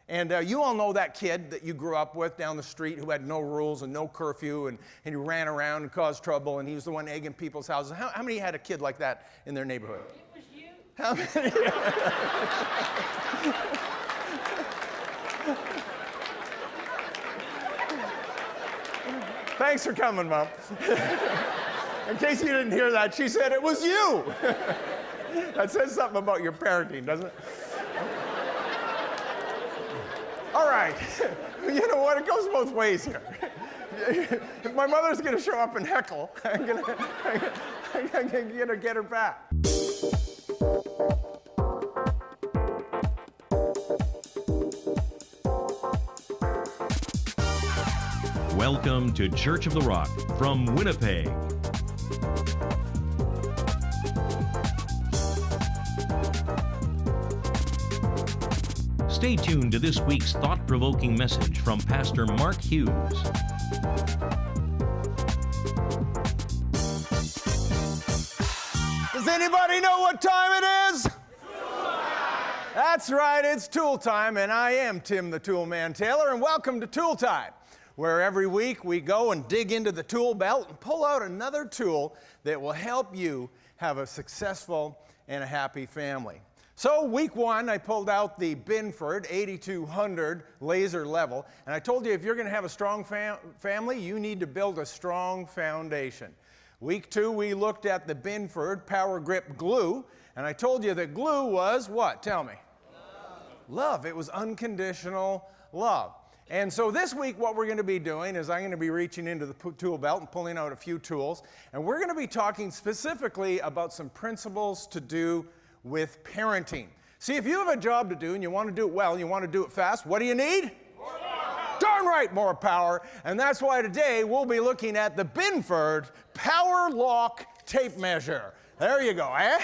And you all know that kid that you grew up with down the street who had no rules and no curfew, and he ran around and caused trouble, and he was the one egging people's houses. How many had a kid like that in their neighborhood? It was you. How many? Thanks for coming, Mom. In case you didn't hear that, she said it was you. That says something about your parenting, doesn't it? All right. You know what? It goes both ways here. If my mother's going to show up and heckle, I'm going to get her back. Welcome to Church of the Rock from Winnipeg. Stay tuned to this week's thought-provoking message from Pastor Mark Hughes. Does anybody know what time it is? That's right, it's tool time, and I am Tim the Tool Man Taylor, and welcome to Tool Time, where every week we go and dig into the tool belt and pull out another tool that will help you have a successful and a happy family. So week one, I pulled out the Binford 8200 laser level, and I told you if you're going to have a strong family, you need to build a strong foundation. Week two, we looked at the Binford Power Grip glue, and I told you that glue was what? Tell me. Love. It was unconditional love. And so this week what we're going to be doing is I'm going to be reaching into the tool belt and pulling out a few tools, and we're going to be talking specifically about some principles to do with parenting. See, if you have a job to do and you want to do it well and you want to do it fast, what do you need? More power. Darn right, more power. And that's why today we'll be looking at the Binford Power Lock Tape Measure. There you go, eh?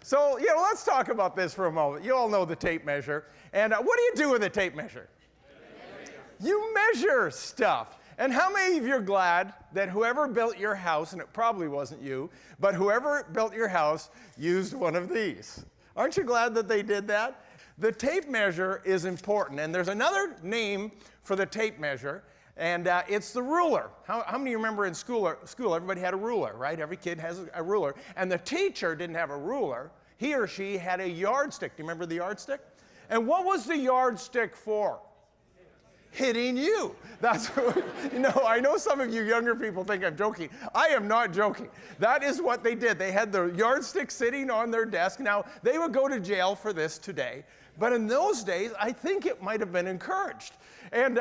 So, let's talk about this for a moment. You all know the tape measure. And what do you do with a tape measure? You measure stuff. And how many of you are glad that whoever built your house, and it probably wasn't you, but whoever built your house used one of these? Aren't you glad that they did that? The tape measure is important, and there's another name for the tape measure, and it's the ruler. How many remember in school everybody had a ruler, right? Every kid has a ruler, and the teacher didn't have a ruler. He or she had a yardstick. Do you remember the yardstick? And what was the yardstick for? Hitting you. That's what, I know some of you younger people think I'm joking. I am not joking. That is what they did. They had the yardstick sitting on their desk. Now, they would go to jail for this today, but in those days, I think it might have been encouraged. And,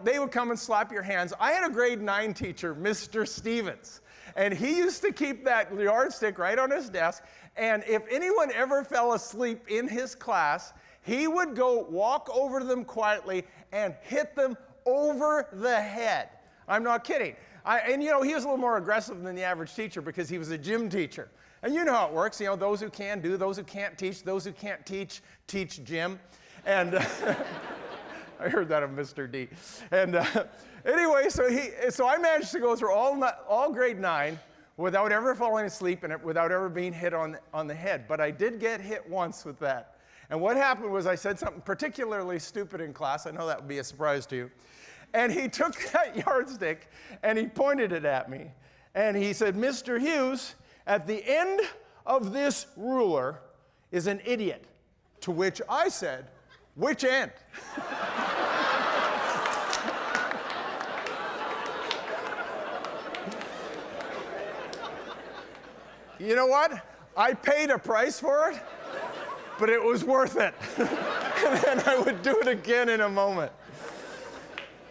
they would come and slap your hands. I had a grade 9 teacher, Mr. Stevens, and he used to keep that yardstick right on his desk, and if anyone ever fell asleep in his class, he would go walk over to them quietly and hit them over the head. I'm not kidding. He was a little more aggressive than the average teacher because he was a gym teacher. And you know how it works. Those who can do, those who can't teach, those who can't teach gym. And I heard that of Mr. D. And anyway, so I managed to go through all grade 9 without ever falling asleep and without ever being hit on the head. But I did get hit once with that. And what happened was I said something particularly stupid in class. I know that would be a surprise to you. And he took that yardstick and he pointed it at me. And he said, Mr. Hughes, at the end of this ruler is an idiot. To which I said, which end? You know what? I paid a price for it, but it was worth it. And then I would do it again in a moment.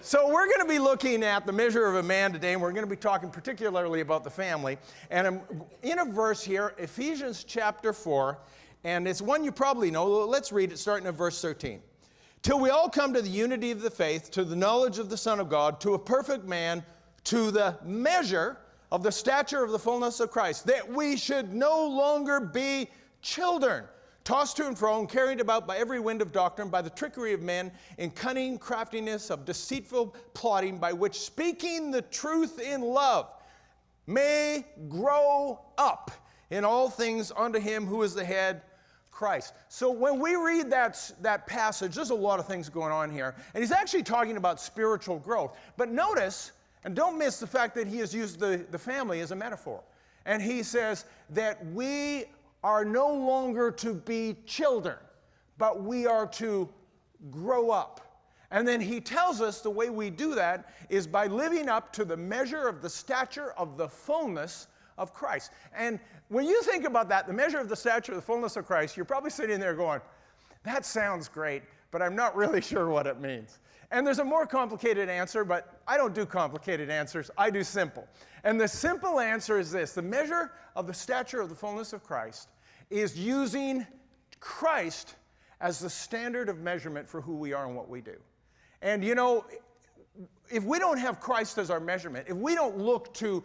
So we're going to be looking at the measure of a man today, and we're going to be talking particularly about the family. And I'm in a verse here, Ephesians chapter 4, and it's one you probably know. Let's read it starting at verse 13. Till we all come to the unity of the faith, to the knowledge of the Son of God, to a perfect man, to the measure of the stature of the fullness of Christ, that we should no longer be children, tossed to and fro and carried about by every wind of doctrine, by the trickery of men, in cunning craftiness of deceitful plotting, by which speaking the truth in love may grow up in all things unto him who is the head, Christ. So when we read that passage, there's a lot of things going on here. And he's actually talking about spiritual growth. But notice, and don't miss the fact that he has used the family as a metaphor. And he says that we are no longer to be children, but we are to grow up. And then he tells us the way we do that is by living up to the measure of the stature of the fullness of Christ. And when you think about that, the measure of the stature of the fullness of Christ, you're probably sitting there going, that sounds great, but I'm not really sure what it means. And there's a more complicated answer, but I don't do complicated answers. I do simple. And the simple answer is this: the measure of the stature of the fullness of Christ is using Christ as the standard of measurement for who we are and what we do. And you know, if we don't have Christ as our measurement, if we don't look to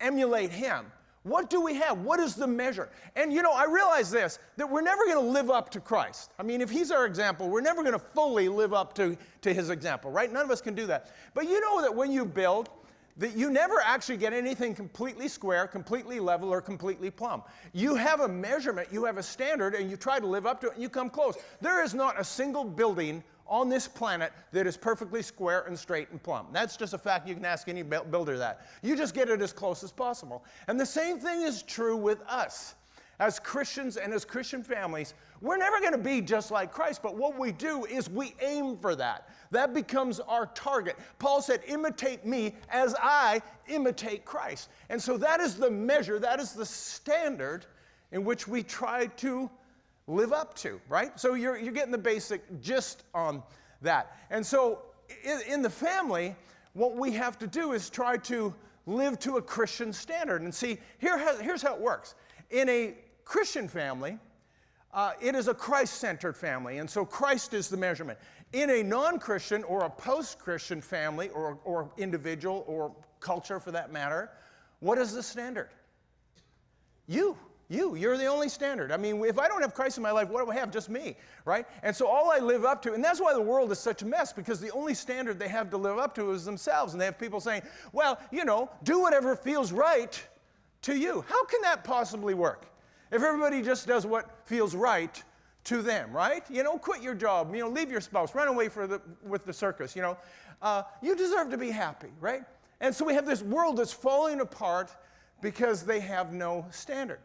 emulate him, what do we have? What is the measure? And you know, I realize this, that we're never going to live up to Christ. I mean, if he's our example, we're never going to fully live up to his example, right? None of us can do that. But you know that when you build, that you never actually get anything completely square, completely level, or completely plumb. You have a measurement, you have a standard, and you try to live up to it, and you come close. There is not a single building on this planet that is perfectly square and straight and plumb. That's just a fact. You can ask any builder that. You just get it as close as possible. And the same thing is true with us. As Christians and as Christian families, we're never going to be just like Christ, but what we do is we aim for that. That becomes our target. Paul said, imitate me as I imitate Christ. And so that is the measure, that is the standard in which we try to live up to, right? So you're getting the basic gist on that. And so in the family, what we have to do is try to live to a Christian standard. And see, here's how it works. In a Christian family, it is a Christ-centered family, and so Christ is the measurement. In a non-Christian or a post-Christian family or individual or culture for that matter, what is the standard? You're the only standard. I mean, if I don't have Christ in my life, what do I have? Just me, right? And so all I live up to, and that's why the world is such a mess, because the only standard they have to live up to is themselves. And they have people saying, well, you know, do whatever feels right to you. How can that possibly work? If everybody just does what feels right to them, right? You know, quit your job, you know, leave your spouse, run away with the circus, you know. You deserve to be happy, right? And so we have this world that's falling apart because they have no standard.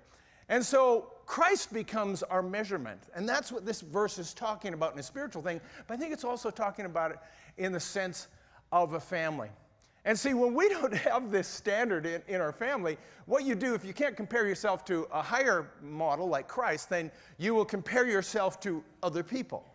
And so Christ becomes our measurement. And that's what this verse is talking about in a spiritual thing. But I think it's also talking about it in the sense of a family. And see, when we don't have this standard in our family, what you do, if you can't compare yourself to a higher model like Christ, then you will compare yourself to other people.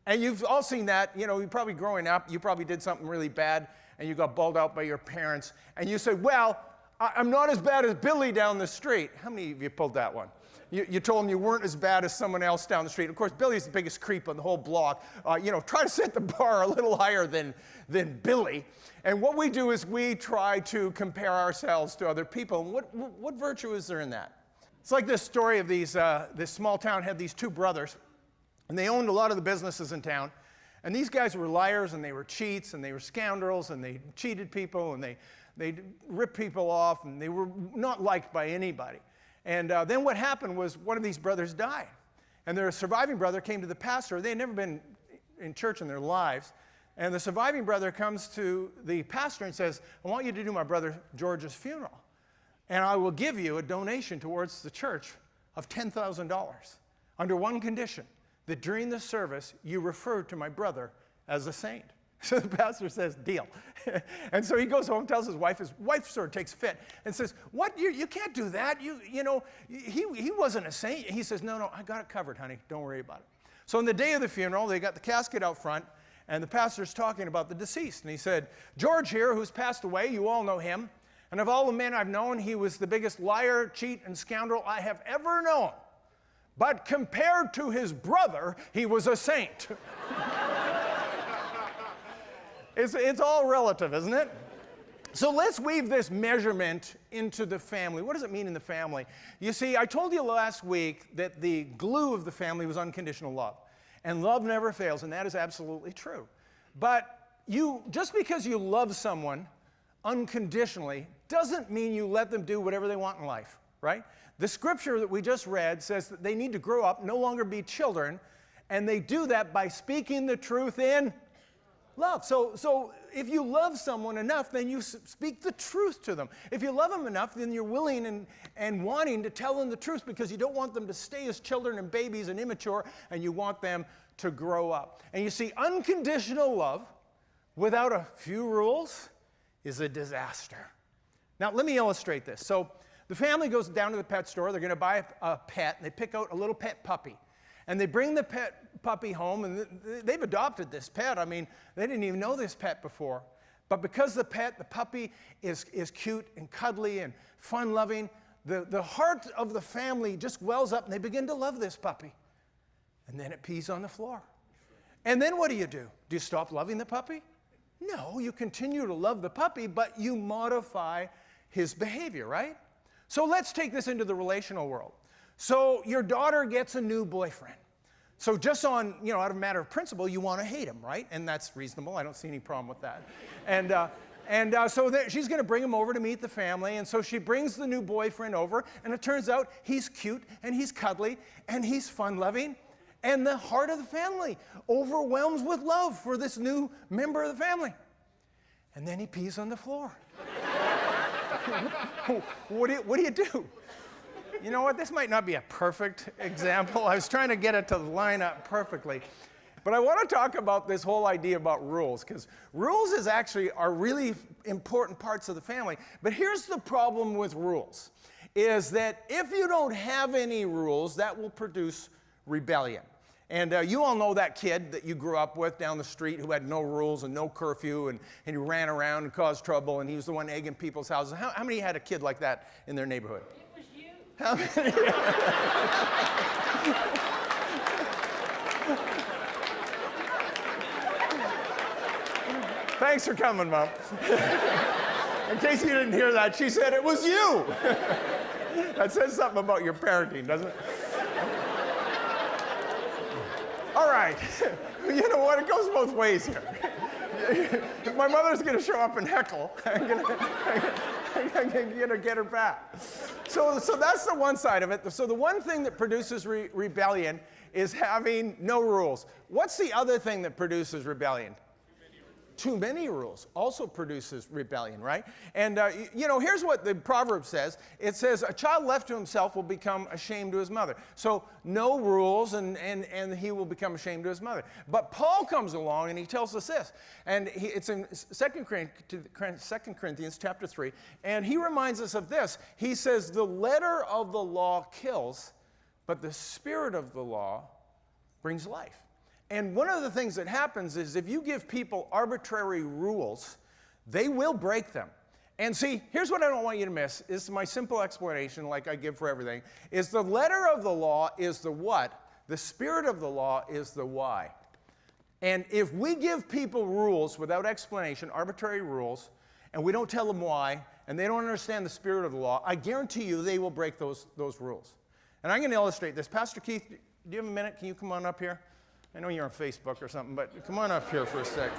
And you've all seen that. You know, you probably growing up, you probably did something really bad, and you got bawled out by your parents. And you said, well, I'm not as bad as Billy down the street. How many of you pulled that one? You told him you weren't as bad as someone else down the street. Of course, Billy's the biggest creep on the whole block. You know, try to set the bar a little higher than Billy. And what we do is we try to compare ourselves to other people. And what virtue is there in that? It's like this story of this small town had these two brothers, and they owned a lot of the businesses in town. And these guys were liars, and they were cheats, and they were scoundrels, and they cheated people, and they ripped people off, and they were not liked by anybody. And then what happened was one of these brothers died. And their surviving brother came to the pastor. They had never been in church in their lives. And the surviving brother comes to the pastor and says, I want you to do my brother George's funeral. And I will give you a donation towards the church of $10,000 under one condition, that during the service you refer to my brother as a saint. So the pastor says, deal. And so he goes home, tells his wife sort of takes fit and says, what, you can't do that. You know, he wasn't a saint. He says, no, I got it covered, honey. Don't worry about it. So on the day of the funeral, they got the casket out front, and the pastor's talking about the deceased. And he said, George here, who's passed away, you all know him. And of all the men I've known, he was the biggest liar, cheat, and scoundrel I have ever known. But compared to his brother, he was a saint. It's all relative, isn't it? So let's weave this measurement into the family. What does it mean in the family? You see, I told you last week that the glue of the family was unconditional love. And love never fails, and that is absolutely true. But just because you love someone unconditionally doesn't mean you let them do whatever they want in life. right? The scripture that we just read says that they need to grow up, no longer be children, and they do that by speaking the truth in love. So if you love someone enough, then you speak the truth to them. If you love them enough, then you're willing and wanting to tell them the truth because you don't want them to stay as children and babies and immature, and you want them to grow up. And you see, unconditional love without a few rules is a disaster. Now, let me illustrate this. So the family goes down to the pet store. They're going to buy a pet, and they pick out a little pet puppy. And they bring the pet puppy home, and they've adopted this pet. I mean, they didn't even know this pet before. But because the puppy is cute and cuddly and fun-loving, the heart of the family just wells up, and they begin to love this puppy. And then it pees on the floor. And then what do? Do you stop loving the puppy? No, you continue to love the puppy, but you modify his behavior, right? So let's take this into the relational world. So your daughter gets a new boyfriend. So just on, out of a matter of principle, you want to hate him, right? And that's reasonable. I don't see any problem with that. So she's going to bring him over to meet the family. And so she brings the new boyfriend over. And it turns out he's cute and he's cuddly and he's fun-loving. And the heart of the family overwhelms with love for this new member of the family. And then he pees on the floor. What do you do? You know what? This might not be a perfect example. I was trying to get it to line up perfectly. But I want to talk about this whole idea about rules, because rules are really important parts of the family. But here's the problem with rules, is that if you don't have any rules, that will produce rebellion. And you all know that kid that you grew up with down the street who had no rules and no curfew, and he ran around and caused trouble, and he was the one egging people's houses. How many had a kid like that in their neighborhood? How many? Thanks for coming, Mom. In case you didn't hear that, she said it was you. That says something about your parenting, doesn't it? All right. You know what? It goes both ways here. If my mother's going to show up and heckle, I'm going to get her back. So that's the one side of it. So the one thing that produces rebellion is having no rules. What's the other thing that produces rebellion? Too many rules also produces rebellion, right? And, here's what the proverb says. It says, a child left to himself will become ashamed to his mother. So no rules, and he will become ashamed to his mother. But Paul comes along, and he tells us this. And it's in 2 Corinthians chapter 3. And he reminds us of this. He says, the letter of the law kills, but the spirit of the law brings life. And one of the things that happens is if you give people arbitrary rules, they will break them. And see, here's what I don't want you to miss. This is my simple explanation, like I give for everything, is the letter of the law is the what, the spirit of the law is the why. And if we give people rules without explanation, arbitrary rules, and we don't tell them why, and they don't understand the spirit of the law, I guarantee you they will break those rules. And I'm going to illustrate this. Pastor Keith, do you have a minute? Can you come on up here? I know you're on Facebook or something, but come on up here for a sec.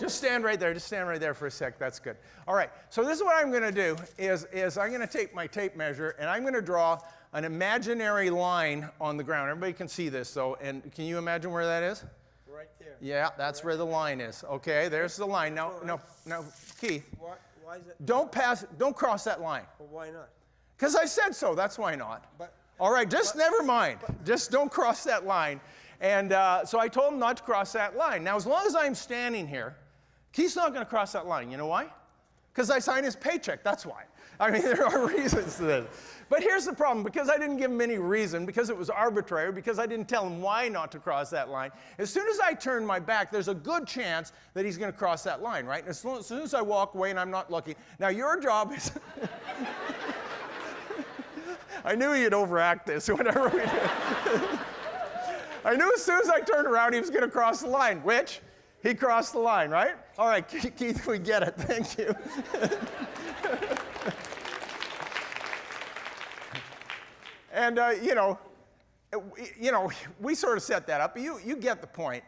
Just stand right there. Just stand right there for a sec. That's good. All right. So this is what I'm going to do is I'm going to take my tape measure, and I'm going to draw an imaginary line on the ground. Everybody can see this, though. And can you imagine where that is? Right there. Yeah, that's where the line is. Okay, there's the line. Now, Keith. Why is it? Don't cross that line. Well, why not? Because I said so. That's why not. But, all right, never mind. Just don't cross that line. And so I told him not to cross that line. Now, as long as I'm standing here, Keith's not going to cross that line. You know why? Because I signed his paycheck. That's why. I mean, there are reasons to this. But here's the problem. Because I didn't give him any reason, because it was arbitrary, because I didn't tell him why not to cross that line, as soon as I turn my back, there's a good chance that he's going to cross that line, right? And as soon as I walk away and I'm not looking. Now, your job is... I knew you'd overact this, whatever we did. I knew as soon as I turned around, he was going to cross the line, which he crossed the line, right? All right, Keith, we get it. Thank you. And, we sort of set that up. You get the point.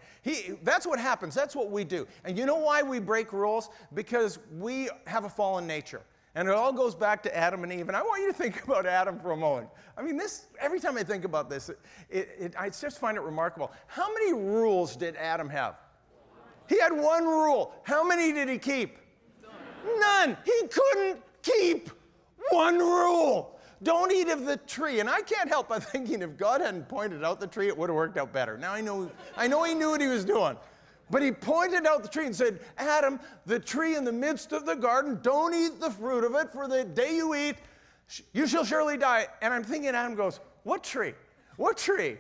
That's what happens. That's what we do. And you know why we break rules? Because we have a fallen nature. And it all goes back to Adam and Eve. And I want you to think about Adam for a moment. I mean, every time I think about this, I just find it remarkable. How many rules did Adam have? He had one rule. How many did he keep? None. He couldn't keep one rule. Don't eat of the tree. And I can't help but thinking if God hadn't pointed out the tree, it would have worked out better. Now I know he knew what he was doing. But he pointed out the tree and said, Adam, the tree in the midst of the garden, don't eat the fruit of it, for the day you eat, you shall surely die. And I'm thinking, Adam goes, what tree? What tree?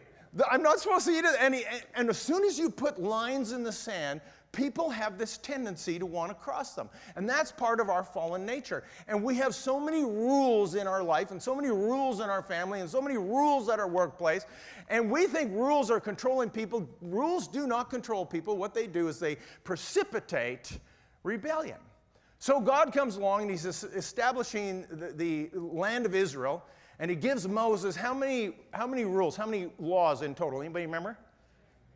I'm not supposed to eat it. And as soon as you put lines in the sand, people have this tendency to want to cross them. And that's part of our fallen nature. And we have so many rules in our life and so many rules in our family and so many rules at our workplace. And we think rules are controlling people. Rules do not control people. What they do is they precipitate rebellion. So God comes along and he's establishing the land of Israel. And he gives Moses how many rules, how many laws in total? Anybody remember?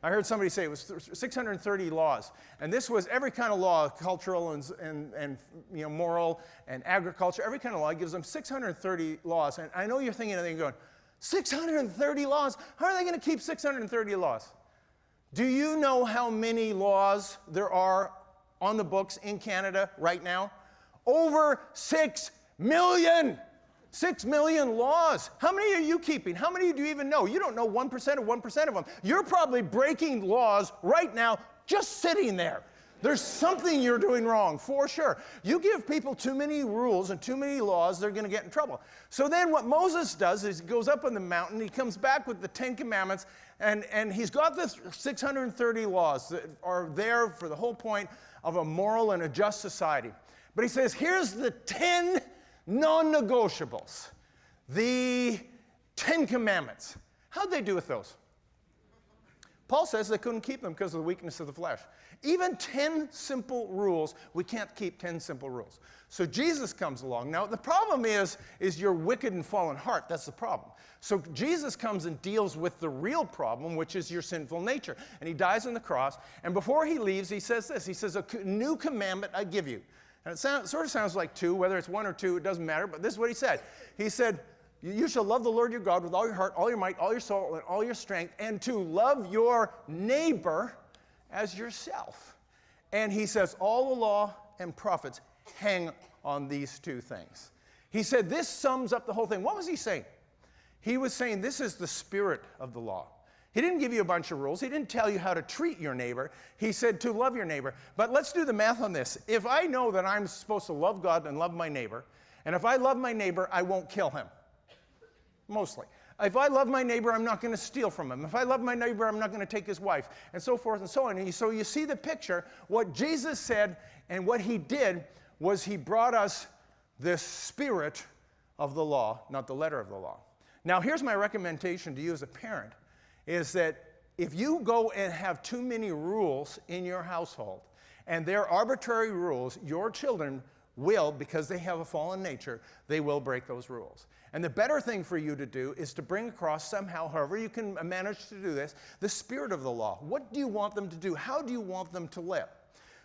I heard somebody say it was 630 laws. And this was every kind of law, cultural and moral and agriculture, every kind of law. He gives them 630 laws. And I know you're thinking of it going, 630 laws? How are they going to keep 630 laws? Do you know how many laws there are on the books in Canada right now? Over 6 million. 6 million laws. How many are you keeping? How many do you even know? You don't know 1% of 1% of them. You're probably breaking laws right now just sitting there. There's something you're doing wrong, for sure. You give people too many rules and too many laws, they're going to get in trouble. So then what Moses does is he goes up on the mountain, he comes back with the 10 Commandments, and he's got the 630 laws that are there for the whole point of a moral and a just society. But he says, here's the 10 non-negotiables, the 10 Commandments. How'd they do with those? Paul says they couldn't keep them because of the weakness of the flesh. Even 10 simple rules, we can't keep 10 simple rules. So Jesus comes along. Now, the problem is your wicked and fallen heart. That's the problem. So Jesus comes and deals with the real problem, which is your sinful nature. And he dies on the cross. And before he leaves, he says this. He says, a new commandment I give you. And it sort of sounds like two, whether it's one or two, it doesn't matter, but this is what he said. He said, you shall love the Lord your God with all your heart, all your might, all your soul, and all your strength, and to love your neighbor as yourself. And he says, all the law and prophets hang on these two things. He said, this sums up the whole thing. What was he saying? He was saying, this is the spirit of the law. He didn't give you a bunch of rules. He didn't tell you how to treat your neighbor. He said to love your neighbor. But let's do the math on this. If I know that I'm supposed to love God and love my neighbor, and if I love my neighbor, I won't kill him. Mostly. If I love my neighbor, I'm not going to steal from him. If I love my neighbor, I'm not going to take his wife, and so forth and so on. And so you see the picture. What Jesus said and what he did was he brought us the spirit of the law, not the letter of the law. Now, here's my recommendation to you as a parent, is that if you go and have too many rules in your household, and they're arbitrary rules, your children will, because they have a fallen nature, they will break those rules. And the better thing for you to do is to bring across somehow, however you can manage to do this, the spirit of the law. What do you want them to do? How do you want them to live?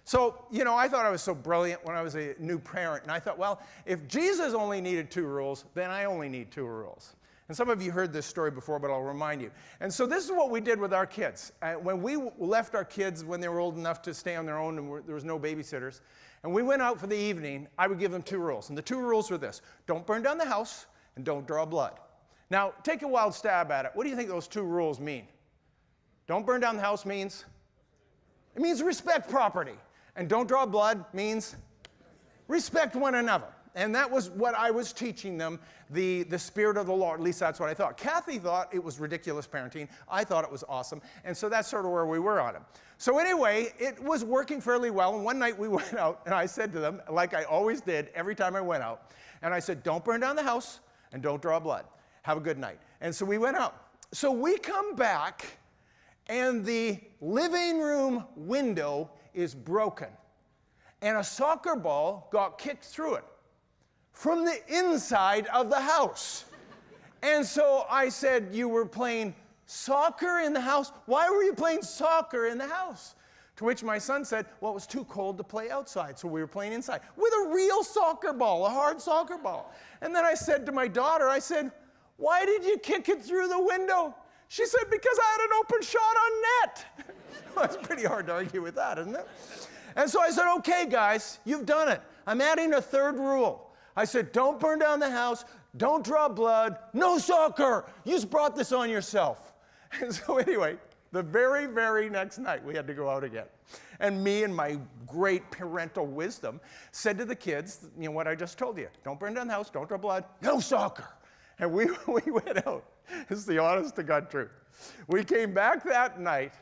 So, I thought I was so brilliant when I was a new parent, and I thought, well, if Jesus only needed 2 rules, then I only need 2 rules. And some of you heard this story before, but I'll remind you. And so this is what we did with our kids. When we left our kids when they were old enough to stay on their own and there was no babysitters, and we went out for the evening, I would give them 2 rules. And the 2 rules were this: don't burn down the house and don't draw blood. Now, take a wild stab at it. What do you think those 2 rules mean? Don't burn down the house means? It means respect property. And don't draw blood means respect one another. And that was what I was teaching them, the spirit of the law. At least that's what I thought. Kathy thought it was ridiculous parenting. I thought it was awesome. And so that's sort of where we were on it. So anyway, it was working fairly well. And one night we went out, and I said to them, like I always did every time I went out, and I said, don't burn down the house and don't draw blood. Have a good night. And so we went out. So we come back, and the living room window is broken. And a soccer ball got kicked through it from the inside of the house. And so I said, you were playing soccer in the house? Why were you playing soccer in the house? To which my son said, well, it was too cold to play outside, so we were playing inside with a real soccer ball, a hard soccer ball. And then I said to my daughter, I said, why did you kick it through the window? She said, because I had an open shot on net. Well, it's pretty hard to argue with that, isn't it? And so I said, okay, guys, you've done it. I'm adding a third rule. I said, don't burn down the house, don't draw blood, no soccer. You just brought this on yourself. And so anyway, the very, very next night, we had to go out again. And me and my great parental wisdom said to the kids, you know what I just told you. Don't burn down the house, don't draw blood, no soccer. And we went out. This is the honest to God truth. We came back that night,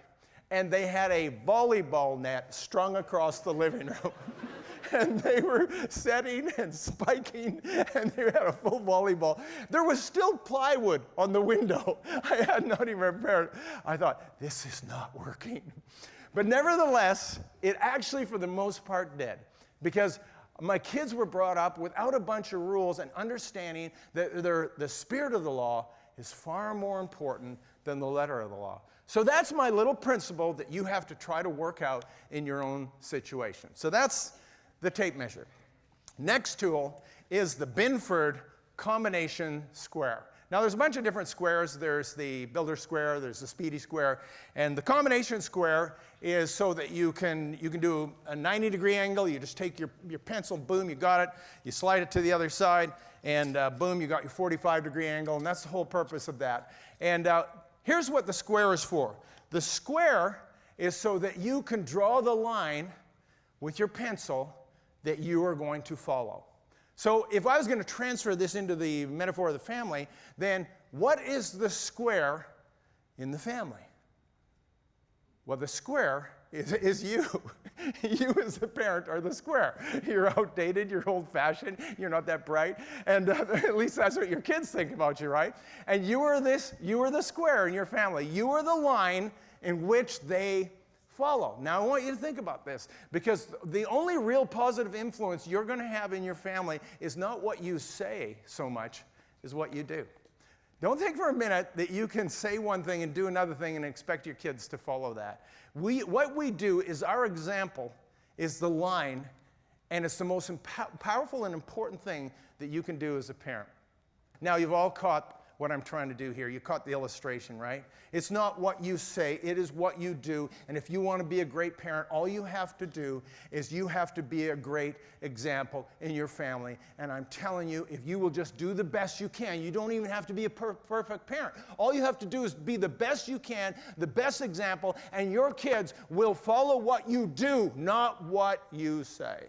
and they had a volleyball net strung across the living room. And they were setting and spiking, and they had a full volleyball. There was still plywood on the window. I had not even repaired it. I thought, this is not working. But nevertheless, it actually, for the most part, did. Because my kids were brought up without a bunch of rules and understanding that the spirit of the law is far more important than the letter of the law. So that's my little principle that you have to try to work out in your own situation. So that's the tape measure. Next tool is the Binford combination square. Now there's a bunch of different squares. There's the builder square, there's the speedy square, and the combination square is so that you can do a 90-degree angle. You just take your pencil, boom, you got it. You slide it to the other side, and boom, you got your 45-degree angle, and that's the whole purpose of that. And here's what the square is for. The square is so that you can draw the line with your pencil that you are going to follow. So if I was going to transfer this into the metaphor of the family, then what is the square in the family? Well, the square is you. You as the parent are the square. You're outdated, you're old-fashioned, you're not that bright, and at least that's what your kids think about you, right? And you are the square in your family. You are the line in which they follow. Now, I want you to think about this, because the only real positive influence you're going to have in your family is not what you say so much, is what you do. Don't think for a minute that you can say one thing and do another thing and expect your kids to follow that. What we do is our example is the line, and it's the most powerful and important thing that you can do as a parent. Now, you've all caught what I'm trying to do here. You caught the illustration, right? It's not what you say, it is what you do. And if you want to be a great parent, all you have to do is you have to be a great example in your family. And I'm telling you, if you will just do the best you can, you don't even have to be a perfect parent. All you have to do is be the best you can, the best example, and your kids will follow what you do, not what you say.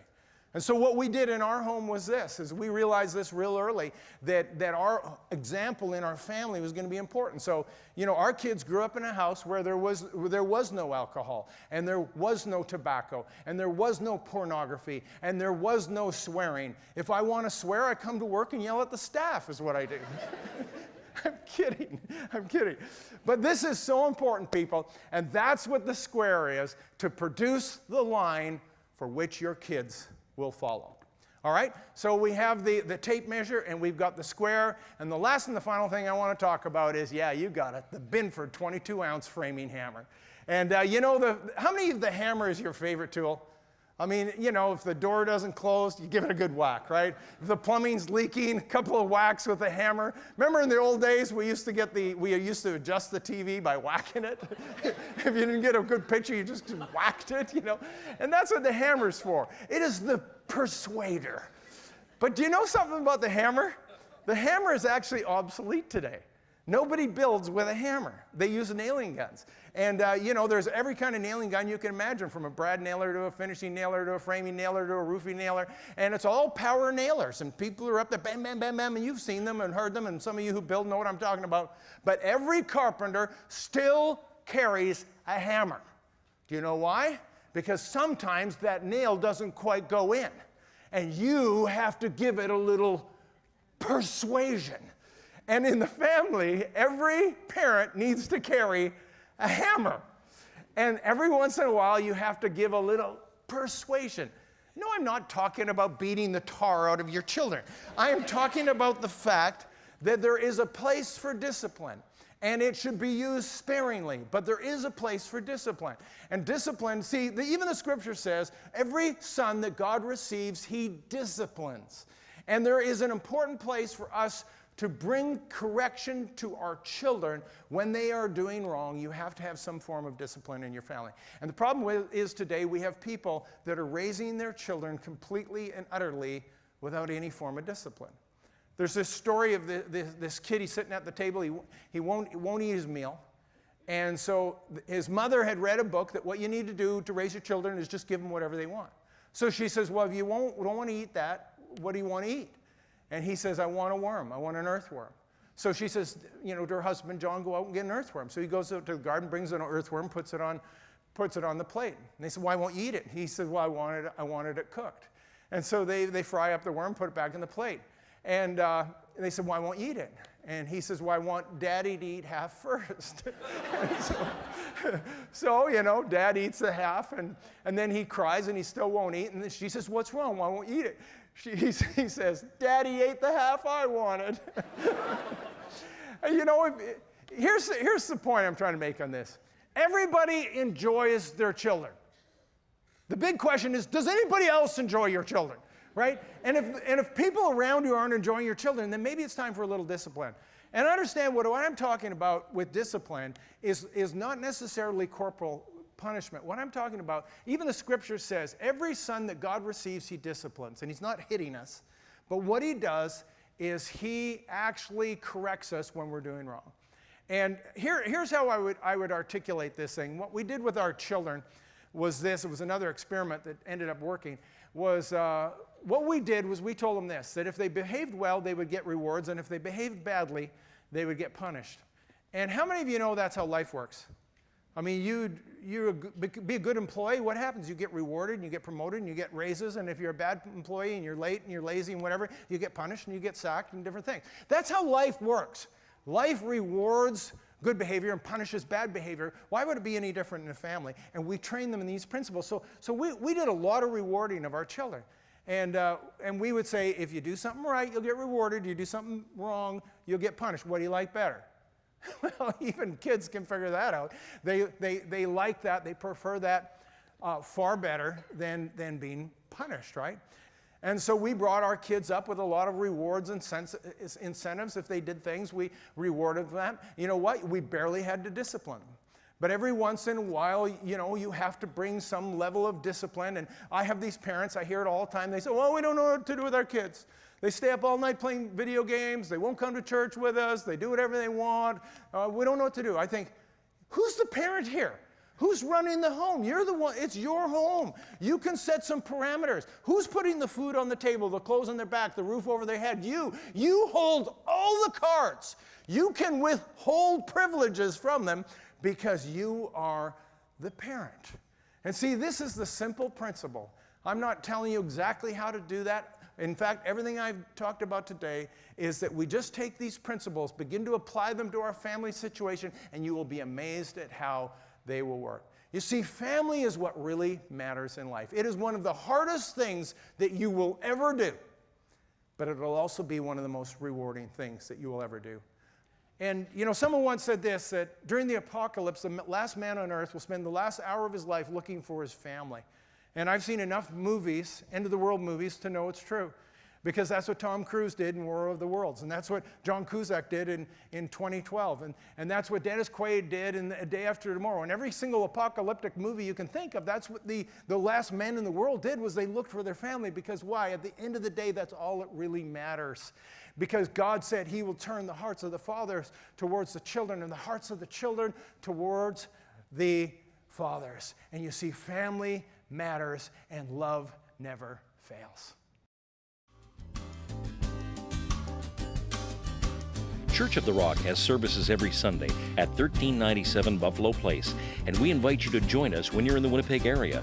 And so what we did in our home was this, is we realized this real early, that our example in our family was going to be important. So, you know, our kids grew up in a house where there was no alcohol, and there was no tobacco, and there was no pornography, and there was no swearing. If I want to swear, I come to work and yell at the staff is what I do. I'm kidding. But this is so important, people, and that's what the square is, to produce the line for which your kids will follow. All right, so we have the tape measure, and we've got the square, and the last and the final thing I want to talk about is, yeah, you got it, the Binford 22-ounce framing hammer. And you know, how many of the hammer is your favorite tool? I mean, you know, if the door doesn't close, you give it a good whack, right? If the plumbing's leaking, a couple of whacks with a hammer. Remember in the old days, we used to adjust the TV by whacking it? If you didn't get a good picture, you just whacked it, you know? And that's what the hammer's for. It is the persuader. But do you know something about the hammer? The hammer is actually obsolete today. Nobody builds with a hammer. They use nailing guns. And, you know, there's every kind of nailing gun you can imagine, from a brad nailer to a finishing nailer to a framing nailer to a roofing nailer. And it's all power nailers. And people are up there, bam, bam, bam, bam, and you've seen them and heard them, and some of you who build know what I'm talking about. But every carpenter still carries a hammer. Do you know why? Because sometimes that nail doesn't quite go in. And you have to give it a little persuasion. And in the family, every parent needs to carry a hammer. And every once in a while, you have to give a little persuasion. No, I'm not talking about beating the tar out of your children. I am talking about the fact that there is a place for discipline. and it should be used sparingly. But there is a place for discipline. And discipline, see, even the scripture says, every son that God receives, he disciplines. And there is an important place for us to bring correction to our children when they are doing wrong. You have to have some form of discipline in your family. And the problem is today we have people that are raising their children completely and utterly without any form of discipline. There's this story of this kid, he's sitting at the table, he won't eat his meal. And so his mother had read a book that what you need to do to raise your children is just give them whatever they want. So she says, well, if you don't want to eat that, what do you want to eat? And he says, I want a worm. I want an earthworm. So she says, to her husband, John, go out and get an earthworm. So he goes out to the garden, brings an earthworm, puts it on the plate. And they said, why won't you eat it? He said, well, I wanted it cooked. And so they fry up the worm, put it back in the plate. And they said, why won't you eat it? And he says, well, I want Daddy to eat half first. So, Dad eats the half, and then he cries, and he still won't eat. And then she says, what's wrong? Why won't you eat it? He says, Daddy ate the half I wanted. Here's the point I'm trying to make on this. Everybody enjoys their children. The big question is, does anybody else enjoy your children? Right? And if people around you aren't enjoying your children, then maybe it's time for a little discipline. And understand what I'm talking about with discipline is not necessarily corporal punishment. What I'm talking about, even the scripture says, every son that God receives, he disciplines. And he's not hitting us. But what he does is he actually corrects us when we're doing wrong. And here's how I would articulate this thing. What we did with our children was this. It was another experiment that ended up working. What we did was we told them this, that if they behaved well, they would get rewards, and if they behaved badly, they would get punished. And how many of you know that's how life works? I mean, you be a good employee, what happens? You get rewarded, and you get promoted, and you get raises, and if you're a bad employee, and you're late, and you're lazy, and whatever, you get punished, and you get sacked, and different things. That's how life works. Life rewards good behavior and punishes bad behavior. Why would it be any different in a family? And we train them in these principles. So we did a lot of rewarding of our children. And we would say, if you do something right, you'll get rewarded. You do something wrong, you'll get punished. What do you like better? Well, even kids can figure that out. They like that. They prefer that far better than being punished, right? And so we brought our kids up with a lot of rewards and incentives. If they did things, we rewarded them. You know what? We barely had to discipline them. But every once in a while, you have to bring some level of discipline. And I have these parents, I hear it all the time. They say, well, we don't know what to do with our kids. They stay up all night playing video games. They won't come to church with us. They do whatever they want. We don't know what to do. I think, who's the parent here? Who's running the home? You're the one. It's your home. You can set some parameters. Who's putting the food on the table, the clothes on their back, the roof over their head? You. You hold all the cards. You can withhold privileges from them because you are the parent. And see, this is the simple principle. I'm not telling you exactly how to do that. In fact, everything I've talked about today is that we just take these principles, begin to apply them to our family situation, and you will be amazed at how they will work. You see, family is what really matters in life. It is one of the hardest things that you will ever do, but it will also be one of the most rewarding things that you will ever do. And, someone once said this, that during the apocalypse, the last man on earth will spend the last hour of his life looking for his family. And I've seen enough movies, end of the world movies, to know it's true. Because that's what Tom Cruise did in War of the Worlds. And that's what John Cusack did in 2012. And that's what Dennis Quaid did in A Day After Tomorrow. And every single apocalyptic movie you can think of, that's what the last men in the world did, was they looked for their family. Because why? At the end of the day, that's all that really matters. Because God said he will turn the hearts of the fathers towards the children and the hearts of the children towards the fathers. And you see, family matters and love never fails. Church of the Rock has services every Sunday at 1397 Buffalo Place, and we invite you to join us when you're in the Winnipeg area.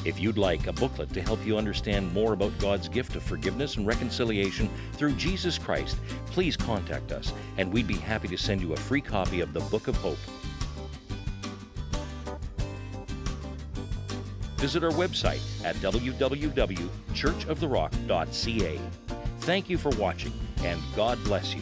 If you'd like a booklet to help you understand more about God's gift of forgiveness and reconciliation through Jesus Christ, please contact us, and we'd be happy to send you a free copy of the Book of Hope. Visit our website at www.churchoftherock.ca. Thank you for watching, and God bless you.